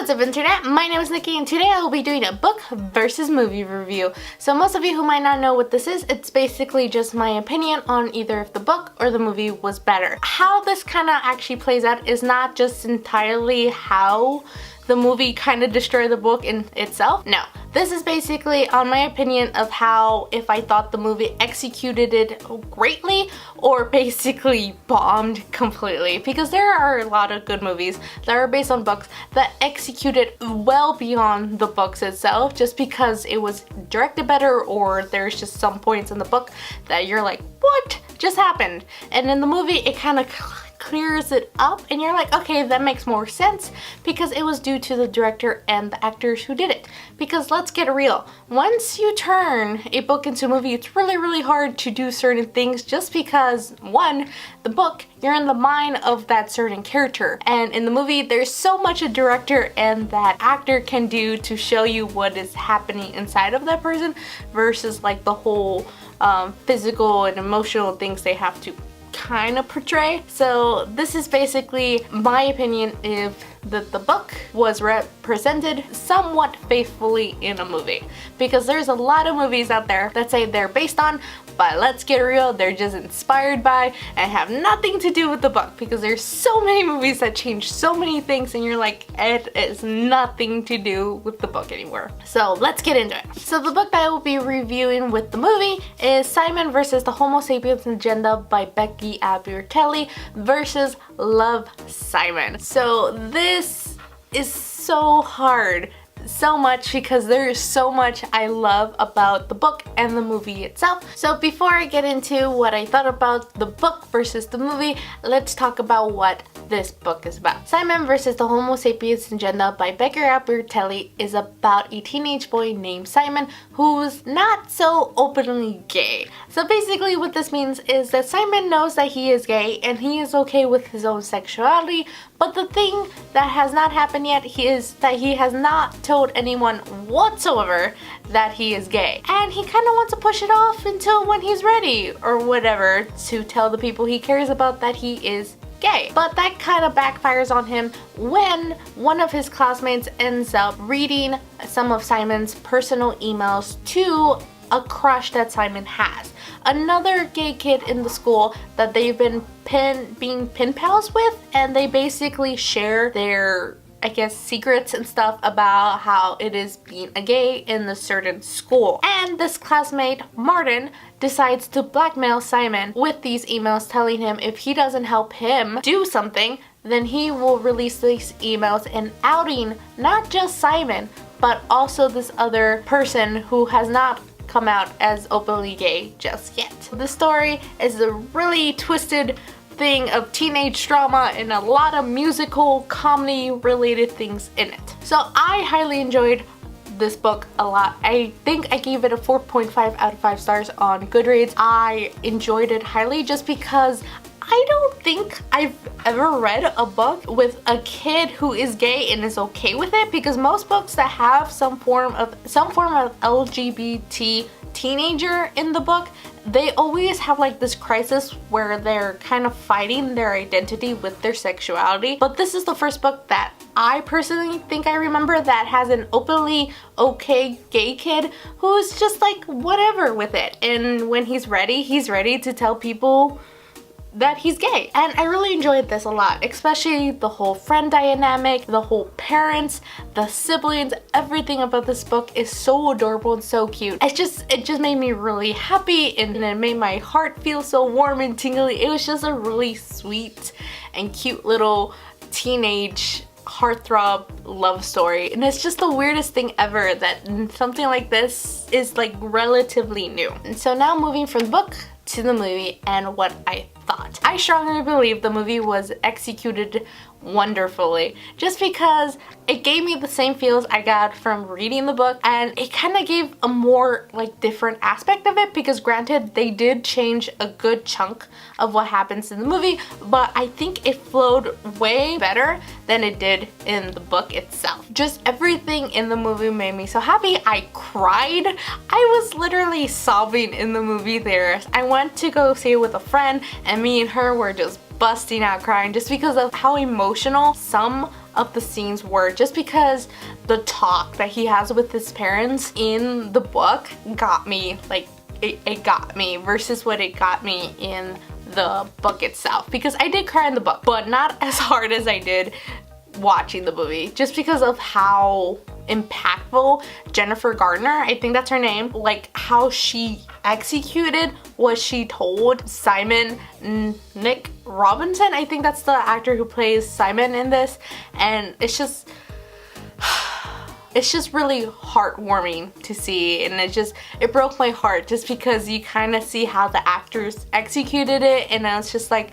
What's up, internet? My name is Nikki and today I will be doing a book versus movie review. So most of you who might not know what this is, it's basically just my opinion on either if the book or the movie was better. How this kind of actually plays out is not just entirely how the movie kind of destroyed the book in itself. No, this is basically on my opinion of how if I thought the movie executed it greatly or basically bombed completely, because there are a lot of good movies that are based on books that executed well beyond the books itself just because it was directed better or there's just some points in the book that you're like, what just happened? And in the movie it kind of clears it up and you're like, okay, that makes more sense because it was due to the director and the actors who did it. Because let's get real, once you turn a book into a movie, it's really hard to do certain things just because, one, the book, you're in the mind of that certain character, and in the movie there's so much a director and that actor can do to show you what is happening inside of that person versus like the whole physical and emotional things they have to kind of portray. So this is basically my opinion if the book was represented somewhat faithfully in a movie, because there's a lot of movies out there that say they're based on, but let's get real, they're just inspired by and have nothing to do with the book, because there's so many movies that change so many things and you're like, it is nothing to do with the book anymore. So let's get into it. So the book that I will be reviewing with the movie is Simon versus the Homo Sapiens Agenda by Becky Albertalli versus Love, Simon. So this is so hard, so much, because there is so much I love about the book and the movie itself. So before I get into what I thought about the book versus the movie, let's talk about what this book is about. Simon versus the Homo Sapiens Agenda by Becky Albertalli is about a teenage boy named Simon who's not so openly gay. So basically what this means is that Simon knows that he is gay and he is okay with his own sexuality, but the thing that has not happened yet is that he has not told anyone whatsoever that he is gay. And he kind of wants to push it off until when he's ready or whatever to tell the people he cares about that he is gay. But that kind of backfires on him when one of his classmates ends up reading some of Simon's personal emails to a crush that Simon has. Another gay kid in the school that they've been being pen pals with, and they basically share their, I guess, secrets and stuff about how it is being a gay in a certain school. And this classmate, Martin, decides to blackmail Simon with these emails telling him if he doesn't help him do something, then he will release these emails and outing not just Simon, but also this other person who has not come out as openly gay just yet. The story is a really twisted thing of teenage drama and a lot of musical comedy related things in it. So I highly enjoyed this book a lot. I think I gave it a 4.5 out of 5 stars on Goodreads. I enjoyed it highly just because I don't think I've ever read a book with a kid who is gay and is okay with it, because most books that have some form of LGBT teenager in the book, they always have like this crisis where they're kind of fighting their identity with their sexuality. But this is the first book that I personally think I remember that has an openly okay gay kid who's just like whatever with it, and when he's ready to tell people that he's gay. And I really enjoyed this a lot, especially the whole friend dynamic, the whole parents, the siblings, everything about this book is so adorable and so cute. It just made me really happy and it made my heart feel so warm and tingly. It was just a really sweet and cute little teenage heartthrob love story, and it's just the weirdest thing ever that something like this is like relatively new. And so now moving from the book to the movie and what I thought. I strongly believe the movie was executed wonderfully, just because it gave me the same feels I got from reading the book, and it kind of gave a more like different aspect of it, because granted they did change a good chunk of what happens in the movie, but I think it flowed way better than it did in the book itself. Just everything in the movie made me so happy. I cried. I was literally sobbing in the movie theater. I went to go see it with a friend and me and her were just busting out crying just because of how emotional some of the scenes were, just because the talk that he has with his parents in the book got me, like, it got me versus what it got me in the book itself. Because I did cry in the book, but not as hard as I did watching the movie, just because of how impactful Jennifer Gardner, I think that's her name, like how she executed what she told Simon. Nick Robinson, I think that's the actor who plays Simon in this, and it's just really heartwarming to see, and it broke my heart, just because you kind of see how the actors executed it, and I was just like,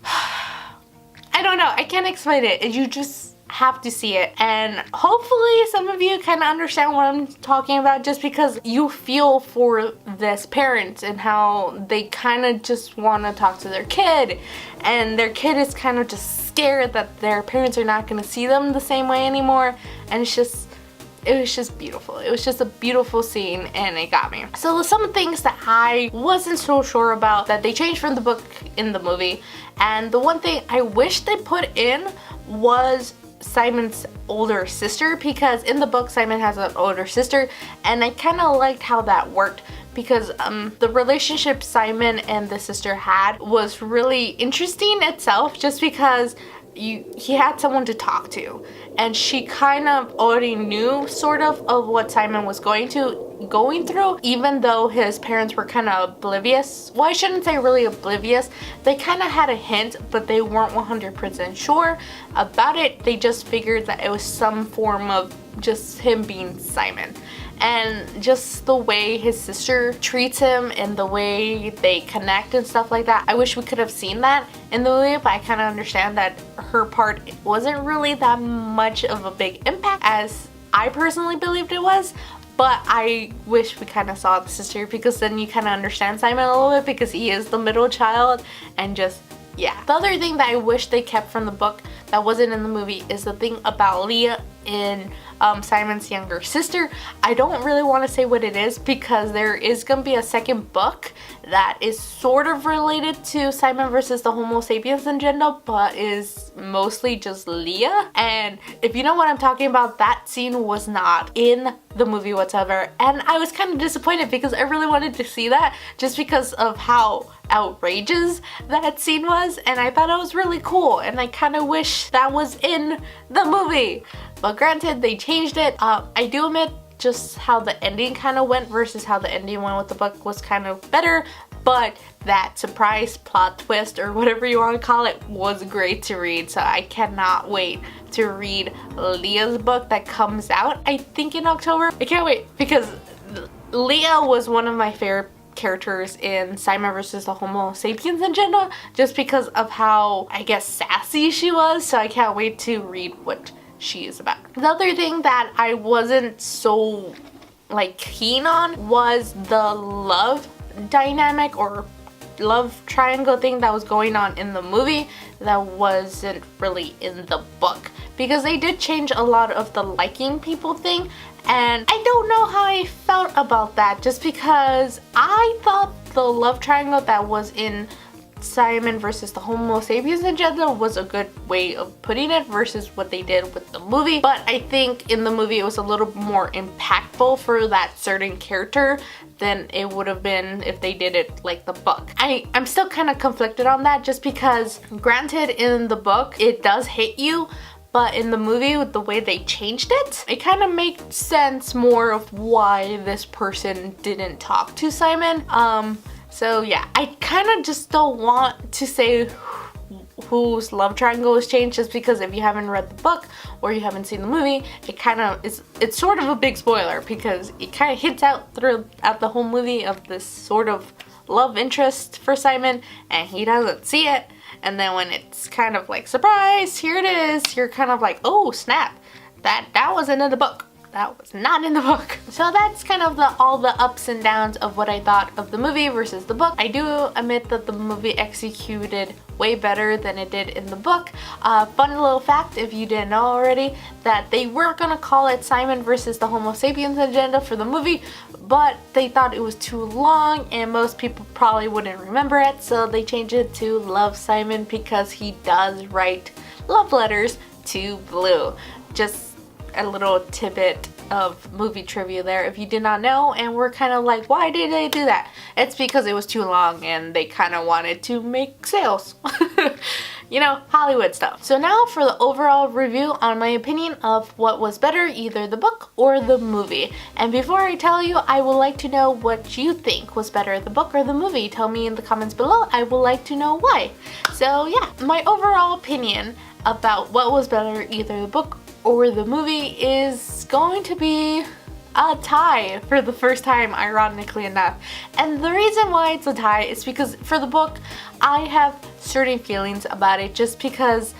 I don't know, I can't explain it. You just have to see it, and hopefully some of you kind of understand what I'm talking about, just because you feel for this parent and how they kind of just want to talk to their kid, and their kid is kind of just scared that their parents are not going to see them the same way anymore, and it was just beautiful. It was just a beautiful scene, and it got me. So some things that I wasn't so sure about that they changed from the book in the movie, and the one thing I wish they put in was Simon's older sister, because in the book Simon has an older sister, and I kind of liked how that worked, because the relationship Simon and the sister had was really interesting itself, just because he had someone to talk to, and she kind of already knew sort of what Simon was going through, even though his parents were kind of oblivious. Well, I shouldn't say really oblivious. They kind of had a hint, but they weren't 100% sure about it. They just figured that it was some form of just him being Simon. And just the way his sister treats him and the way they connect and stuff like that, I wish we could have seen that in the movie, but I kind of understand that her part wasn't really that much of a big impact as I personally believed it was. But I wish we kind of saw the sister, because then you kind of understand Simon a little bit, because he is the middle child, and just, yeah. The other thing that I wish they kept from the book that wasn't in the movie is the thing about Leah and Simon's younger sister. I don't really want to say what it is, because there is going to be a second book that is sort of related to Simon versus the Homo Sapiens agenda, but is mostly just Leah. And if you know what I'm talking about, that scene was not in the movie whatsoever, and I was kind of disappointed, because I really wanted to see that, just because of how outrageous that scene was, and I thought it was really cool, and I kind of wish that was in the movie. But granted, they changed it. I do admit just how the ending kind of went versus how the ending went with the book was kind of better, but that surprise plot twist, or whatever you want to call it, was great to read. So I cannot wait to read Leah's book that comes out, I think, in October. I can't wait, because Leah was one of my favorite characters in Simon versus the Homo Sapiens agenda, just because of how, I guess, sassy she was. So I can't wait to read what she is about. The other thing that I wasn't so keen on was the love dynamic or love triangle thing that was going on in the movie that wasn't really in the book, because they did change a lot of the liking people thing, and I don't know how I felt about that, just because I thought the love triangle that was in Simon versus the Homo Sapiens agenda was a good way of putting it versus what they did with the movie. But I think in the movie it was a little more impactful for that certain character than it would have been if they did it like the book. I'm still kind of conflicted on that, just because granted in the book it does hit you, but in the movie, with the way they changed it, it kind of makes sense more of why this person didn't talk to Simon. So yeah, I kind of just don't want to say whose love triangle was changed, just because if you haven't read the book or you haven't seen the movie, it kind of is, it's sort of a big spoiler, because it kind of hints out throughout the whole movie of this sort of love interest for Simon, and he doesn't see it. And then when it's kind of like, surprise, here it is, you're kind of like, oh snap, that wasn't in the book. That was not in the book. So that's kind of all the ups and downs of what I thought of the movie versus the book. I do admit that the movie executed way better than it did in the book. Fun little fact, if you didn't know already, that they weren't gonna call it Simon versus the Homo Sapiens agenda for the movie, but they thought it was too long and most people probably wouldn't remember it, so they changed it to Love Simon, because he does write love letters to blue. Just a little tidbit of movie trivia there if you did not know, and we're kind of like, why did they do that? It's because it was too long and they kind of wanted to make sales. You know, Hollywood stuff. So now for the overall review on my opinion of what was better, either the book or the movie. And before I tell you, I would like to know what you think was better, the book or the movie. Tell me in the comments below. I would like to know why. So yeah, my overall opinion about what was better, either the book or the movie, is going to be a tie for the first time, ironically enough. And the reason why it's a tie is because for the book, I have certain feelings about it just because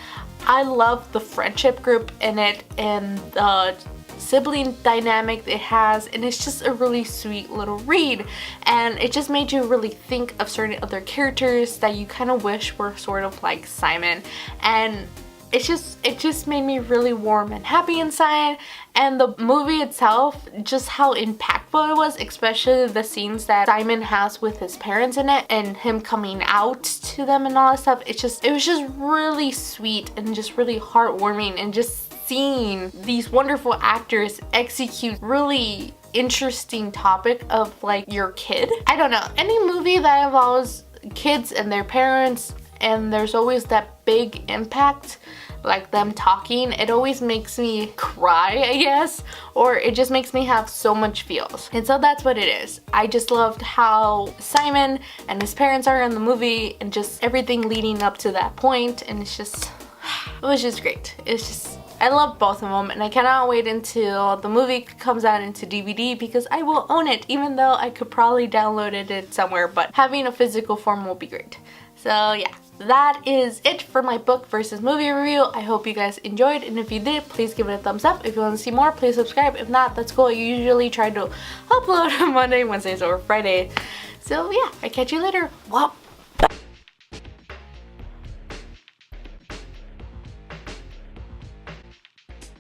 I love the friendship group in it and the sibling dynamic it has, and it's just a really sweet little read, and it just made you really think of certain other characters that you kind of wish were sort of like Simon, and it just made me really warm and happy inside. And the movie itself, just how impactful it was, especially the scenes that Simon has with his parents in it and him coming out to them and all that stuff. It was just really sweet and just really heartwarming, and just seeing these wonderful actors execute really interesting topic of like your kid. I don't know, any movie that involves kids and their parents and there's always that big impact, like them talking, it always makes me cry, I guess, or it just makes me have so much feels. And so that's what it is. I just loved how Simon and his parents are in the movie and just everything leading up to that point, and it was just great. I love both of them, and I cannot wait until the movie comes out into DVD because I will own it, even though I could probably download it somewhere, but having a physical form will be great. So yeah, that is it for my book versus movie review. I hope you guys enjoyed, and if you did, please give it a thumbs up. If you want to see more, please subscribe. If not, that's cool. I usually try to upload on Monday, Wednesdays, or Friday. So yeah, I catch you later. Well.